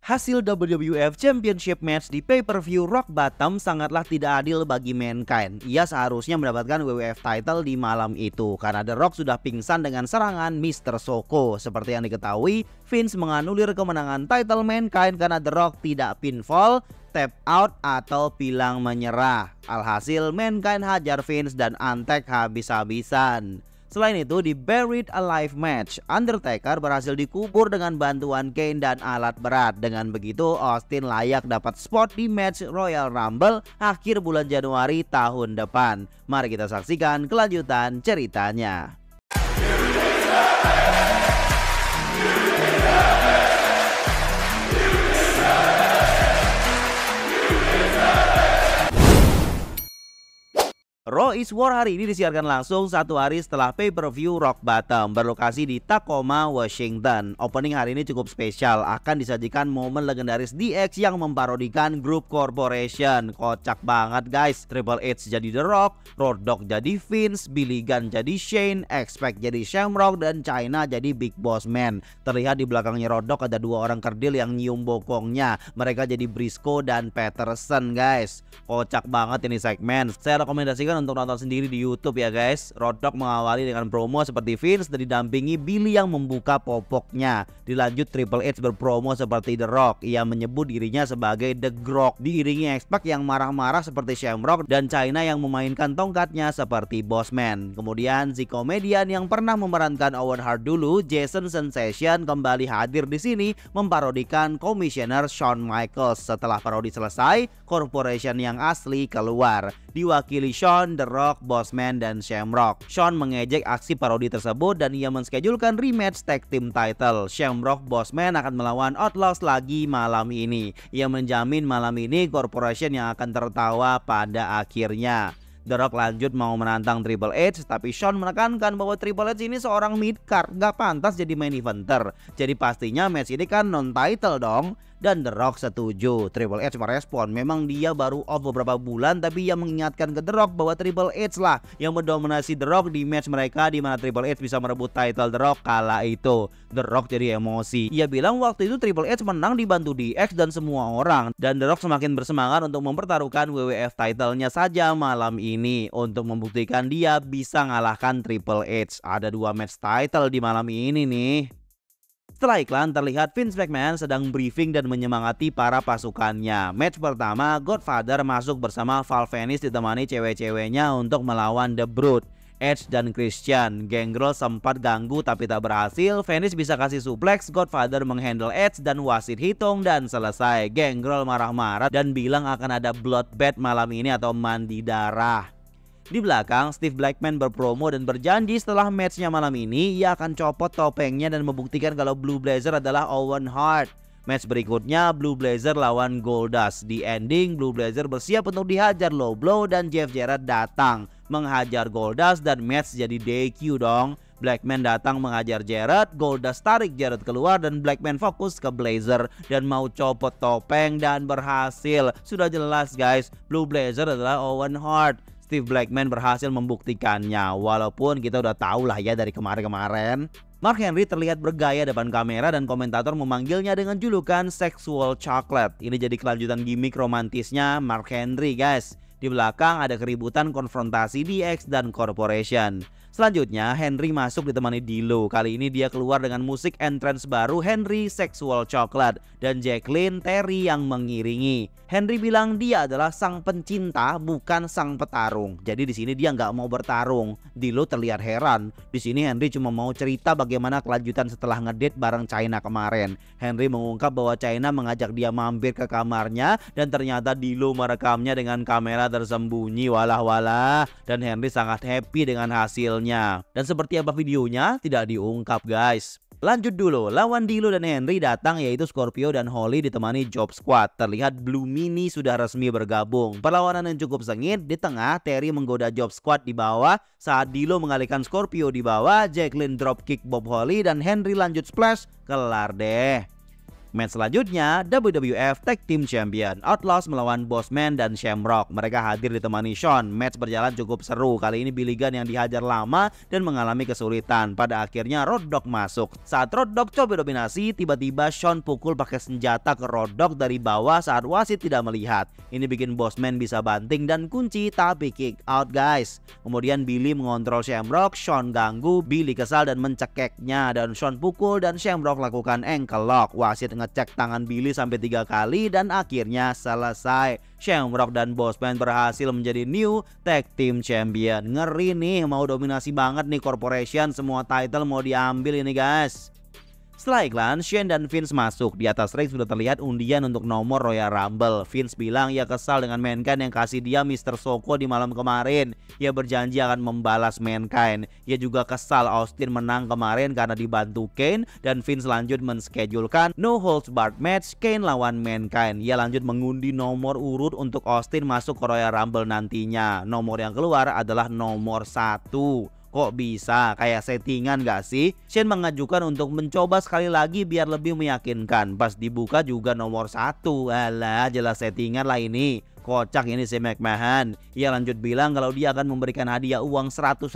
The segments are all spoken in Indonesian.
Hasil WWF Championship match di pay-per-view Rock Bottom sangatlah tidak adil bagi Mankind. Ia seharusnya mendapatkan WWF title di malam itu karena The Rock sudah pingsan dengan serangan Mr. Soko. Seperti yang diketahui, Vince menganulir kemenangan title Mankind karena The Rock tidak pinfall, tap out atau pilang menyerah. Alhasil Mankind hajar Vince dan antek habis-habisan. Selain itu, di Buried Alive match, Undertaker berhasil dikubur dengan bantuan Kane dan alat berat. Dengan begitu, Austin layak dapat spot di match Royal Rumble akhir bulan Januari tahun depan. Mari kita saksikan kelanjutan ceritanya. Raw is War hari ini disiarkan langsung satu hari setelah pay-per-view Rock Bottom berlokasi di Tacoma, Washington. Opening hari ini cukup spesial, akan disajikan momen legendaris DX yang memparodikan grup Corporation. Kocak banget guys, Triple H jadi The Rock, Road Dogg jadi Vince, Billy Gunn jadi Shane, X-Pac jadi Shamrock, dan Chyna jadi Big Boss Man. Terlihat di belakangnya Road Dogg ada dua orang kerdil yang nyium bokongnya. Mereka jadi Briscoe dan Patterson guys. Kocak banget ini segmen. Saya rekomendasikan untuk nonton sendiri di YouTube ya guys. Road Dogg mengawali dengan promo seperti Vince dan didampingi Billy yang membuka popoknya. Dilanjut Triple H berpromo seperti The Rock. Ia menyebut dirinya sebagai The Grok. Diiringi X-Pac yang marah-marah seperti Shamrock dan Chyna yang memainkan tongkatnya seperti Bossman. Kemudian si komedian yang pernah memerankan Owen Hart dulu, Jason Sensation, kembali hadir di sini memparodikan Komisioner Shawn Michaels. Setelah parodi selesai, Corporation yang asli keluar. Diwakili Shawn, The Rock, Bossman, dan Shamrock. Shawn mengejek aksi parodi tersebut dan ia menschedulkan rematch tag team title. Shamrock Bossman akan melawan Outlaws lagi malam ini. Ia menjamin malam ini Corporation yang akan tertawa pada akhirnya. The Rock lanjut mau menantang Triple H, tapi Shawn menekankan bahwa Triple H ini seorang mid-card, gak pantas jadi main eventer. Jadi pastinya match ini kan non-title dong. Dan The Rock setuju. Triple H merespon, memang dia baru off beberapa bulan, tapi ia mengingatkan ke The Rock bahwa Triple H lah yang mendominasi The Rock di match mereka di mana Triple H bisa merebut title The Rock kala itu. The Rock jadi emosi. Ia bilang waktu itu Triple H menang dibantu DX dan semua orang. Dan The Rock semakin bersemangat untuk mempertaruhkan WWF title-nya saja malam ini untuk membuktikan dia bisa ngalahkan Triple H. Ada dua match title di malam ini nih. Setelah iklan, terlihat Vince McMahon sedang briefing dan menyemangati para pasukannya. Match pertama, Godfather masuk bersama Val Venis ditemani cewek-ceweknya untuk melawan The Brood, Edge dan Christian. Gangrel sempat ganggu tapi tak berhasil. Venis bisa kasih suplex, Godfather menghandle Edge dan wasit hitung dan selesai. Gangrel marah-marah dan bilang akan ada bloodbath malam ini atau mandi darah. Di belakang, Steve Blackman berpromo dan berjanji setelah matchnya malam ini ia akan copot topengnya dan membuktikan kalau Blue Blazer adalah Owen Hart. Match berikutnya Blue Blazer lawan Goldust. Di ending, Blue Blazer bersiap untuk dihajar low blow dan Jeff Jarrett datang menghajar Goldust dan match jadi DQ dong. Blackman datang menghajar Jarrett, Goldust tarik Jarrett keluar dan Blackman fokus ke Blazer dan mau copot topeng dan berhasil. Sudah jelas guys, Blue Blazer adalah Owen Hart. Steve Blackman berhasil membuktikannya, walaupun kita udah tahu lah ya dari kemarin-kemarin. Mark Henry terlihat bergaya depan kamera dan komentator memanggilnya dengan julukan Sexual Chocolate. Ini jadi kelanjutan gimmick romantisnya Mark Henry guys. Di belakang ada keributan konfrontasi DX dan Corporation. Selanjutnya Henry masuk ditemani D'Lo. Kali ini dia keluar dengan musik entrance baru Henry Sexual Chocolate dan Jacqueline Terry yang mengiringi. Henry bilang dia adalah sang pencinta bukan sang petarung. Jadi di sini dia nggak mau bertarung. D'Lo terlihat heran. Di sini Henry cuma mau cerita bagaimana kelanjutan setelah ngedate bareng Chyna kemarin. Henry mengungkap bahwa Chyna mengajak dia mampir ke kamarnya dan ternyata D'Lo merekamnya dengan kamera tersembunyi. Walah dan Henry sangat happy dengan hasilnya. Dan seperti apa videonya tidak diungkap guys. Lanjut dulu, lawan D'Lo dan Henry datang yaitu Scorpio dan Holly ditemani Job Squad. Terlihat Blue Mini sudah resmi bergabung. Perlawanan yang cukup sengit. Di tengah, Terry menggoda Job Squad di bawah. Saat D'Lo mengalihkan Scorpio di bawah, Jacqueline dropkick Bob Holly dan Henry lanjut splash. Kelar deh. Match selanjutnya WWF Tag Team Champion Outlaws melawan Bossman dan Shamrock. Mereka hadir ditemani Shawn. Match berjalan cukup seru. Kali ini Billy Gunn yang dihajar lama dan mengalami kesulitan. Pada akhirnya Road Dogg masuk. Saat Road Dogg coba dominasi, tiba-tiba Shawn pukul pakai senjata ke Road Dogg dari bawah saat wasit tidak melihat. Ini bikin Bossman bisa banting dan kunci tapi kick out guys. Kemudian Billy mengontrol Shamrock, Shawn ganggu, Billy kesal dan mencekeknya dan Shawn pukul dan Shamrock lakukan ankle lock. Wasit ngecek tangan Billy sampai 3 kali dan akhirnya selesai. Shamrock dan Bossman berhasil menjadi new tag team champion. Ngeri nih, mau dominasi banget nih Corporation, semua title mau diambil ini guys. Setelah iklan, Shane dan Vince masuk. Di atas ring sudah terlihat undian untuk nomor Royal Rumble. Vince bilang ia kesal dengan Mankind yang kasih dia Mr. Soko di malam kemarin. Ia berjanji akan membalas Mankind. Ia juga kesal Austin menang kemarin karena dibantu Kane. Dan Vince lanjut menschedulkan No Holds Barred match Kane lawan Mankind. Ia lanjut mengundi nomor urut untuk Austin masuk ke Royal Rumble nantinya. Nomor yang keluar adalah nomor 1. Kok bisa? Kayak settingan gak sih? Shane mengajukan untuk mencoba sekali lagi biar lebih meyakinkan. Pas dibuka juga nomor 1. Alah, jelas settingan lah ini. Kocak ini si McMahon. Ia lanjut bilang kalau dia akan memberikan hadiah uang $100.000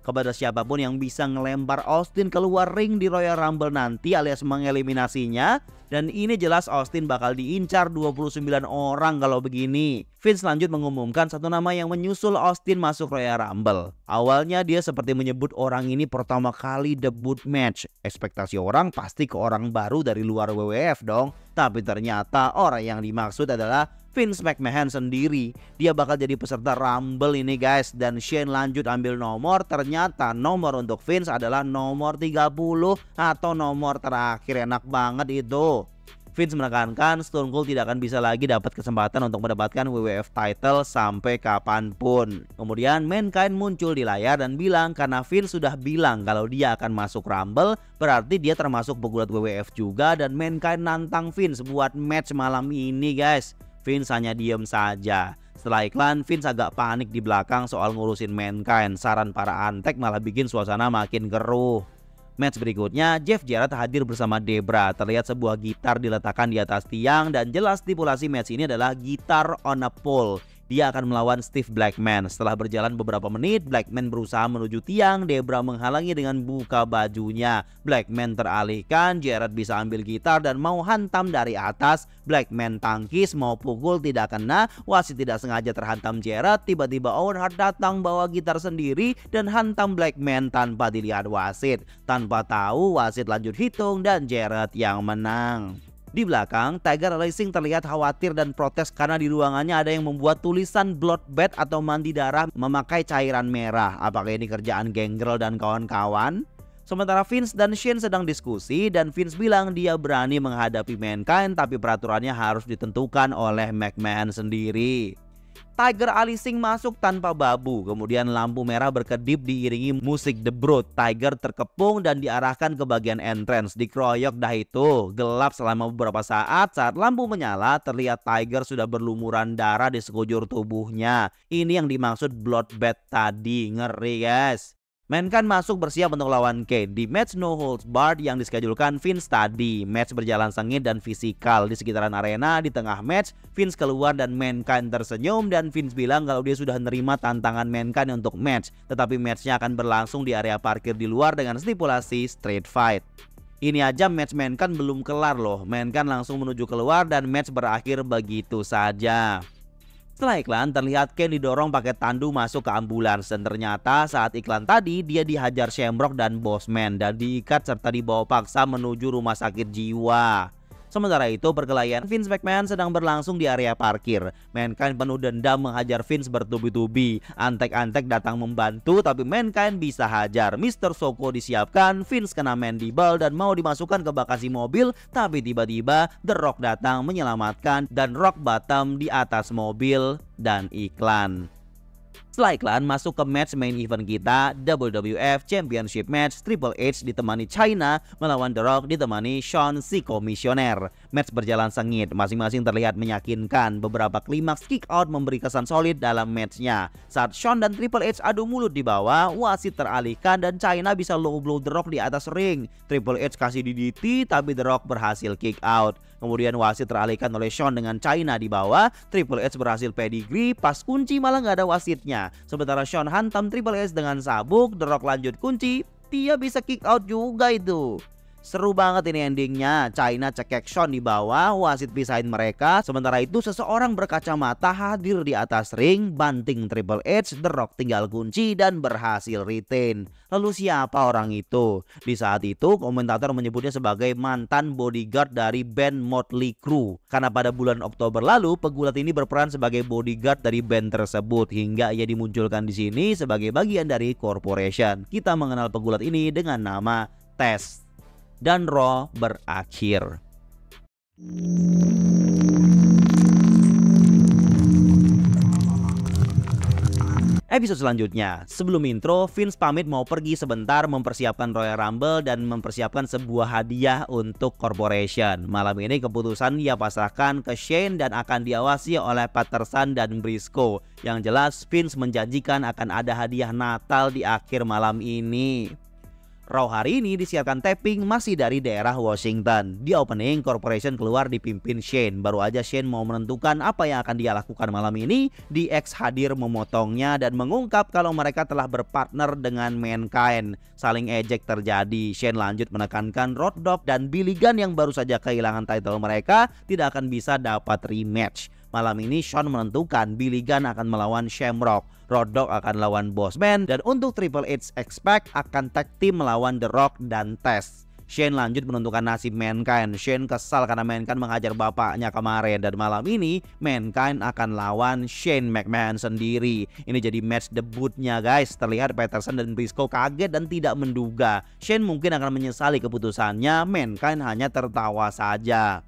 kepada siapapun yang bisa ngelempar Austin keluar ring di Royal Rumble nanti alias mengeliminasinya. Dan ini jelas Austin bakal diincar 29 orang kalau begini. Vince lanjut mengumumkan satu nama yang menyusul Austin masuk Royal Rumble. Awalnya dia seperti menyebut orang ini pertama kali debut match. Ekspektasi orang pasti ke orang baru dari luar WWF dong. Tapi ternyata orang yang dimaksud adalah Vince McMahon sendiri. Dia bakal jadi peserta Rumble ini guys. Dan Shane lanjut ambil nomor. Ternyata nomor untuk Vince adalah nomor 30 atau nomor terakhir. Enak banget itu. Vince menekankan Stone Cold tidak akan bisa lagi dapat kesempatan untuk mendapatkan WWF title sampai kapanpun. Kemudian Mankind muncul di layar dan bilang karena Vince sudah bilang kalau dia akan masuk Rumble, berarti dia termasuk pegulat WWF juga. Dan Mankind nantang Vince buat match malam ini guys. Vince hanya diem saja. Setelah iklan, Vince agak panik di belakang soal ngurusin Mankind. Saran para antek malah bikin suasana makin keruh. Match berikutnya, Jeff Jarrett hadir bersama Debra. Terlihat sebuah gitar diletakkan di atas tiang dan jelas stipulasi match ini adalah gitar on a pole. Dia akan melawan Steve Blackman. Setelah berjalan beberapa menit, Blackman berusaha menuju tiang. Debra menghalangi dengan buka bajunya. Blackman teralihkan, Jarrett bisa ambil gitar dan mau hantam dari atas. Blackman tangkis, mau pukul tidak kena. Wasit tidak sengaja terhantam Jarrett. Tiba-tiba Owen Hart datang bawa gitar sendiri dan hantam Blackman tanpa dilihat wasit. Tanpa tahu, wasit lanjut hitung dan Jarrett yang menang. Di belakang, Tiger Racing terlihat khawatir dan protes karena di ruangannya ada yang membuat tulisan bloodbath atau mandi darah memakai cairan merah. Apakah ini kerjaan Gangrel dan kawan-kawan? Sementara Vince dan Shane sedang diskusi dan Vince bilang dia berani menghadapi Mankind tapi peraturannya harus ditentukan oleh McMahon sendiri. Tiger Alising masuk tanpa babu. Kemudian lampu merah berkedip diiringi musik The Brood. Tiger terkepung dan diarahkan ke bagian entrance. Dikeroyok dah itu. Gelap selama beberapa saat. Saat lampu menyala, terlihat Tiger sudah berlumuran darah di sekujur tubuhnya. Ini yang dimaksud bloodbath tadi. Ngeri guys. Mankind masuk bersiap untuk lawan Kane di match No Holds Barred yang dischedulkan Vince tadi. Match berjalan sengit dan fisikal di sekitaran arena. Di tengah match, Vince keluar dan Mankind tersenyum dan Vince bilang kalau dia sudah menerima tantangan Mankind untuk match. Tetapi matchnya akan berlangsung di area parkir di luar dengan stipulasi street fight. Ini aja match Mankind belum kelar loh. Mankind langsung menuju keluar dan match berakhir begitu saja. Setelah iklan, terlihat Kane didorong pakai tandu masuk ke ambulans dan ternyata saat iklan tadi dia dihajar Shamrock dan Bossman dan diikat serta dibawa paksa menuju rumah sakit jiwa. Sementara itu, perkelahian Vince McMahon sedang berlangsung di area parkir. Mankind penuh dendam menghajar Vince bertubi-tubi. Antek-antek datang membantu tapi Mankind bisa hajar. Mr. Soko disiapkan, Vince kena mandible dan mau dimasukkan ke bagasi mobil. Tapi tiba-tiba The Rock datang menyelamatkan dan Rock bottom di atas mobil dan iklan. Setelah iklan, masuk ke match main event kita, WWF Championship Match. Triple H ditemani China melawan The Rock ditemani Shawn si komisioner. Match berjalan sengit, masing-masing terlihat meyakinkan. Beberapa klimaks kick out memberi kesan solid dalam matchnya. Saat Shawn dan Triple H adu mulut di bawah, wasit teralihkan dan China bisa low blow The Rock di atas ring. Triple H kasih DDT tapi The Rock berhasil kick out. Kemudian wasit teralihkan oleh Shawn dengan China di bawah. Triple H berhasil pedigree, pas kunci malah nggak ada wasitnya. Sementara Shawn hantam Triple H dengan sabuk, The Rock lanjut kunci, dia bisa kick out juga itu. Seru banget ini endingnya. China cekek Shawn di bawah, wasit pisahin mereka. Sementara itu seseorang berkacamata hadir di atas ring, banting Triple H. The Rock tinggal kunci dan berhasil retain. Lalu siapa orang itu? Di saat itu komentator menyebutnya sebagai mantan bodyguard dari band Motley Crue. Karena pada bulan Oktober lalu pegulat ini berperan sebagai bodyguard dari band tersebut hingga ia dimunculkan di sini sebagai bagian dari corporation. Kita mengenal pegulat ini dengan nama Test. Dan Raw berakhir. Episode selanjutnya, sebelum intro, Vince pamit mau pergi sebentar mempersiapkan Royal Rumble dan mempersiapkan sebuah hadiah untuk corporation. Malam ini keputusan ia pasrahkan ke Shane dan akan diawasi oleh Patterson dan Briscoe. Yang jelas Vince menjanjikan akan ada hadiah Natal di akhir malam ini. Raw hari ini disiarkan taping masih dari daerah Washington. Di opening, corporation keluar dipimpin Shane. Baru aja Shane mau menentukan apa yang akan dia lakukan malam ini, DX hadir memotongnya dan mengungkap kalau mereka telah berpartner dengan Mankind. Saling ejek terjadi. Shane lanjut menekankan Road Dogg dan Billy Gunn yang baru saja kehilangan title mereka tidak akan bisa dapat rematch. Malam ini Shawn menentukan Billy Gunn akan melawan Shamrock, Road Dogg akan lawan Bossman, dan untuk Triple H Expect akan tag team melawan The Rock dan Test. Shane lanjut menentukan nasib Mankind. Shane kesal karena Mankind menghajar bapaknya kemarin, dan malam ini Mankind akan lawan Shane McMahon sendiri. Ini jadi match debutnya guys. Terlihat Patterson dan Briscoe kaget dan tidak menduga Shane mungkin akan menyesali keputusannya. Mankind hanya tertawa saja.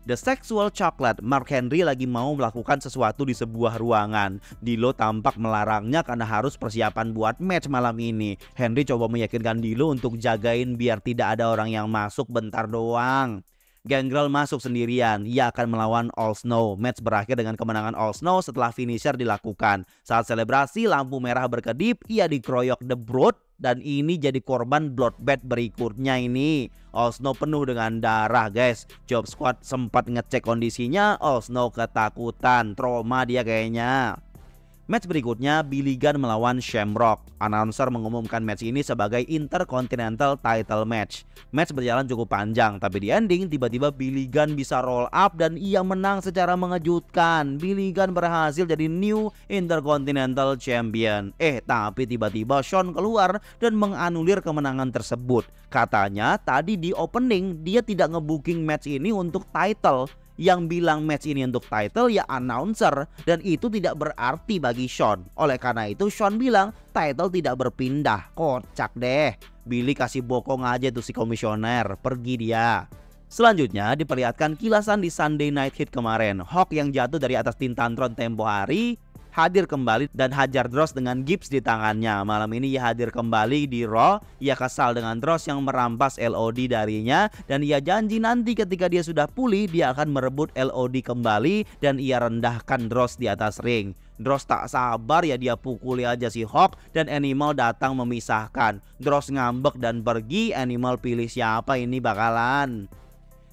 The Sexual Chocolate, Mark Henry lagi mau melakukan sesuatu di sebuah ruangan. D'Lo tampak melarangnya karena harus persiapan buat match malam ini. Henry coba meyakinkan D'Lo untuk jagain biar tidak ada orang yang masuk bentar doang. Gangrel masuk sendirian, ia akan melawan All Snow. Match berakhir dengan kemenangan All Snow setelah finisher dilakukan. Saat selebrasi, lampu merah berkedip, ia dikeroyok The Brood. Dan ini jadi korban bloodbath berikutnya ini. All Snow penuh dengan darah guys. Job Squad sempat ngecek kondisinya. All Snow ketakutan, trauma dia kayaknya. Match berikutnya Billy Gunn melawan Shamrock. Announcer mengumumkan match ini sebagai Intercontinental Title Match. Match berjalan cukup panjang, tapi di ending tiba-tiba Billy Gunn bisa roll up dan ia menang secara mengejutkan. Billy Gunn berhasil jadi new Intercontinental Champion. Tapi tiba-tiba Shawn keluar dan menganulir kemenangan tersebut. Katanya tadi di opening dia tidak ngebooking match ini untuk title. Yang bilang match ini untuk title ya announcer, dan itu tidak berarti bagi Shawn. Oleh karena itu Shawn bilang title tidak berpindah. Kocak deh. Billy kasih bokong aja tuh si komisioner, pergi dia. Selanjutnya diperlihatkan kilasan di Sunday Night Heat kemarin. Hawk yang jatuh dari atas Tintantron tempo hari hadir kembali dan hajar Dross dengan gips di tangannya. Malam ini ia hadir kembali di Raw. Ia kesal dengan Dross yang merampas LOD darinya, dan ia janji nanti ketika dia sudah pulih dia akan merebut LOD kembali dan ia rendahkan Dross di atas ring. Dross tak sabar ya dia pukuli aja si Hawk dan Animal datang memisahkan. Dross ngambek dan pergi. Animal pilih siapa ini bakalan.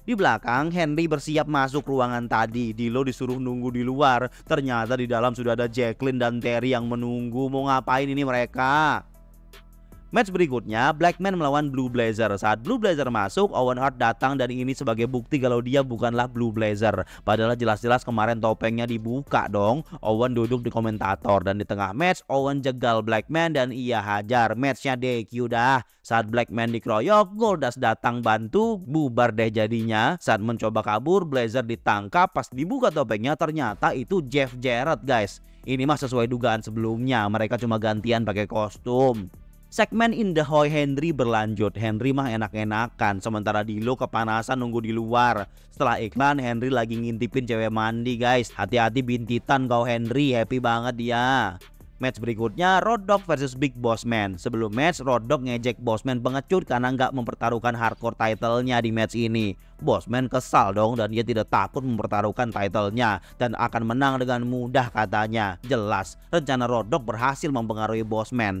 Di belakang, Henry bersiap masuk ruangan tadi. D'Lo disuruh nunggu di luar. Ternyata di dalam sudah ada Jacqueline dan Terry yang menunggu. Mau ngapain ini mereka? Match berikutnya, Blackman melawan Blue Blazer. Saat Blue Blazer masuk, Owen Hart datang dan ini sebagai bukti kalau dia bukanlah Blue Blazer. Padahal jelas-jelas kemarin topengnya dibuka dong. Owen duduk di komentator dan di tengah match, Owen jegal Blackman dan ia hajar. Matchnya DQ dah. Saat Blackman dikeroyok, Goldust datang bantu, bubar deh jadinya. Saat mencoba kabur, Blazer ditangkap. Pas dibuka topengnya ternyata itu Jeff Jarrett guys. Ini mah sesuai dugaan sebelumnya, mereka cuma gantian pakai kostum. Segmen In The Hoy Henry berlanjut. Henry mah enak-enakan, sementara D'Lo kepanasan nunggu di luar. Setelah iklan, Henry lagi ngintipin cewek mandi guys. Hati-hati bintitan kau Henry, happy banget dia. Match berikutnya Road Dogg versus Big Boss Man. Sebelum match, Road Dogg ngejek Boss Man pengecut karena nggak mempertaruhkan hardcore title-nya di match ini. Boss Man kesal dong dan dia tidak takut mempertaruhkan title-nya dan akan menang dengan mudah katanya. Jelas rencana Road Dogg berhasil mempengaruhi Boss Man.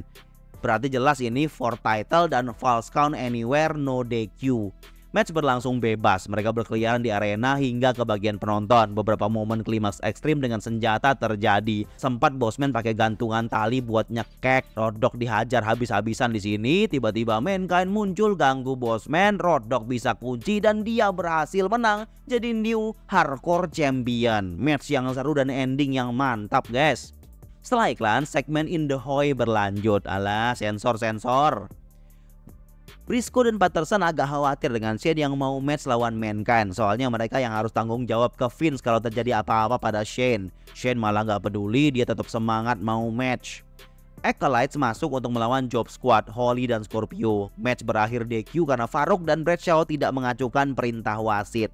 Berarti jelas ini for title dan false count anywhere no DQ. Match berlangsung bebas, mereka berkeliaran di arena hingga ke bagian penonton. Beberapa momen klimaks ekstrim dengan senjata terjadi. Sempat Bossman pakai gantungan tali buat nyekek. Road Dogg dihajar habis-habisan di sini. Tiba-tiba Mankind muncul ganggu Bossman. Road Dogg bisa kunci dan dia berhasil menang jadi new hardcore champion. Match yang seru dan ending yang mantap, guys. Setelah iklan, segmen In The Hoy berlanjut. Alah, sensor-sensor. Briscoe dan Patterson agak khawatir dengan Shane yang mau match lawan Mankind. Soalnya mereka yang harus tanggung jawab ke Vince kalau terjadi apa-apa pada Shane. Shane malah gak peduli, dia tetap semangat mau match. Acolytes masuk untuk melawan Job Squad, Holly dan Scorpio. Match berakhir DQ karena Farouk dan Bradshaw tidak mengacukan perintah wasit.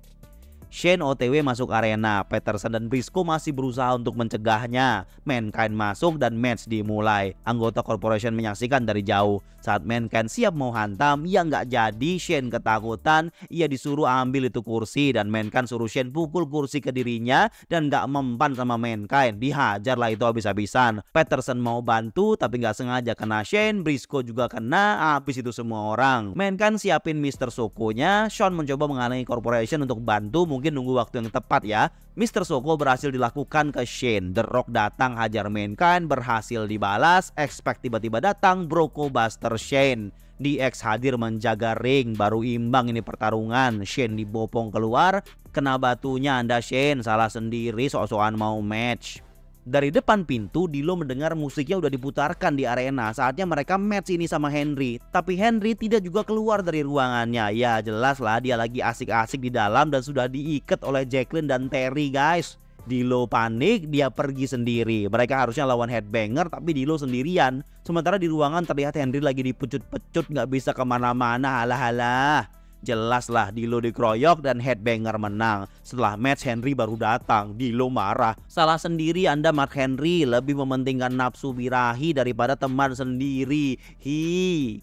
Shane OTW masuk arena, Patterson dan Briscoe masih berusaha untuk mencegahnya. Mankind masuk dan match dimulai. Anggota Corporation menyaksikan dari jauh. Saat Mankind siap mau hantam, ia nggak jadi. Shane ketakutan, ia disuruh ambil itu kursi dan Mankind suruh Shane pukul kursi ke dirinya dan nggak mempan sama Mankind. Dihajar lah itu habis-habisan. Patterson mau bantu tapi nggak sengaja kena Shane, Briscoe juga kena, habis itu semua orang. Mankind siapin Mr. Soko-nya, Shawn mencoba menghalangi Corporation untuk bantu. Mungkin nunggu waktu yang tepat ya. Mr. Soko berhasil dilakukan ke Shane. The Rock datang hajar Mankind, berhasil dibalas. Expect tiba-tiba datang, Bronco Buster Shane. DX hadir menjaga ring, baru imbang ini pertarungan. Shane dibopong keluar, kena batunya Anda Shane, salah sendiri sok-sokan mau match. Dari depan pintu, D'Lo mendengar musiknya udah diputarkan di arena. Saatnya mereka match ini sama Henry. Tapi Henry tidak juga keluar dari ruangannya. Ya jelas lah dia lagi asik-asik di dalam dan sudah diikat oleh Jacqueline dan Terry, guys. D'Lo panik, dia pergi sendiri. Mereka harusnya lawan Headbanger tapi D'Lo sendirian. Sementara di ruangan terlihat Henry lagi dipecut-pecut, nggak bisa kemana-mana. Halah-halah. Jelas lah D'Lo dikeroyok dan Headbanger menang. Setelah match Henry baru datang. D'Lo marah. Salah sendiri Anda Mark Henry, lebih mementingkan nafsu birahi daripada teman sendiri. Hi.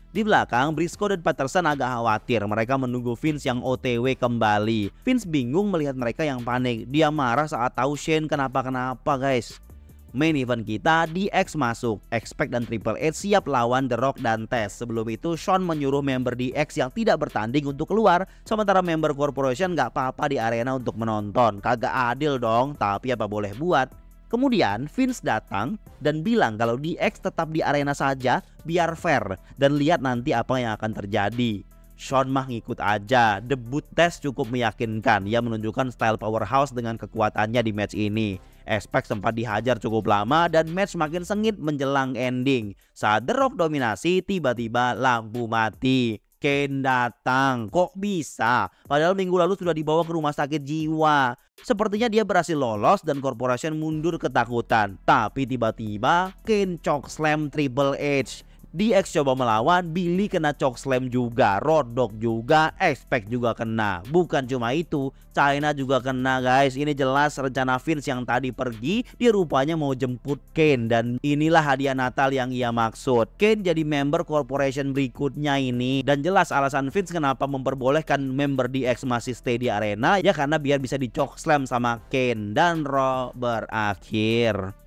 Di belakang, Briscoe dan Patterson agak khawatir. Mereka menunggu Vince yang OTW kembali. Vince bingung melihat mereka yang panik. Dia marah saat tahu Shane kenapa-kenapa, guys. Main event kita, DX masuk. Expect dan Triple H siap lawan The Rock dan Test. Sebelum itu Shawn menyuruh member DX yang tidak bertanding untuk keluar, sementara member Corporation gak apa-apa di arena untuk menonton. Kagak adil dong, tapi apa boleh buat. Kemudian Vince datang dan bilang kalau DX tetap di arena saja biar fair dan lihat nanti apa yang akan terjadi. Shawn mah ngikut aja. Debut Test cukup meyakinkan. Ia menunjukkan style powerhouse dengan kekuatannya di match ini. Expect sempat dihajar cukup lama dan match makin sengit menjelang ending. Saat The Rock dominasi, tiba-tiba lampu mati. Kane datang, kok bisa? Padahal minggu lalu sudah dibawa ke rumah sakit jiwa. Sepertinya dia berhasil lolos dan Corporation mundur ketakutan. Tapi tiba-tiba Kane chokeslam Triple H. DX coba melawan, Billy kena chokeslam juga, Road Dogg juga, Expect juga kena. Bukan cuma itu, China juga kena, guys. Ini jelas rencana Vince yang tadi pergi, dia rupanya mau jemput Kane. Dan inilah hadiah Natal yang ia maksud. Kane jadi member Corporation berikutnya ini. Dan jelas alasan Vince kenapa memperbolehkan member DX masih stay di arena, ya karena biar bisa di chokeslam sama Kane. Dan Raw berakhir.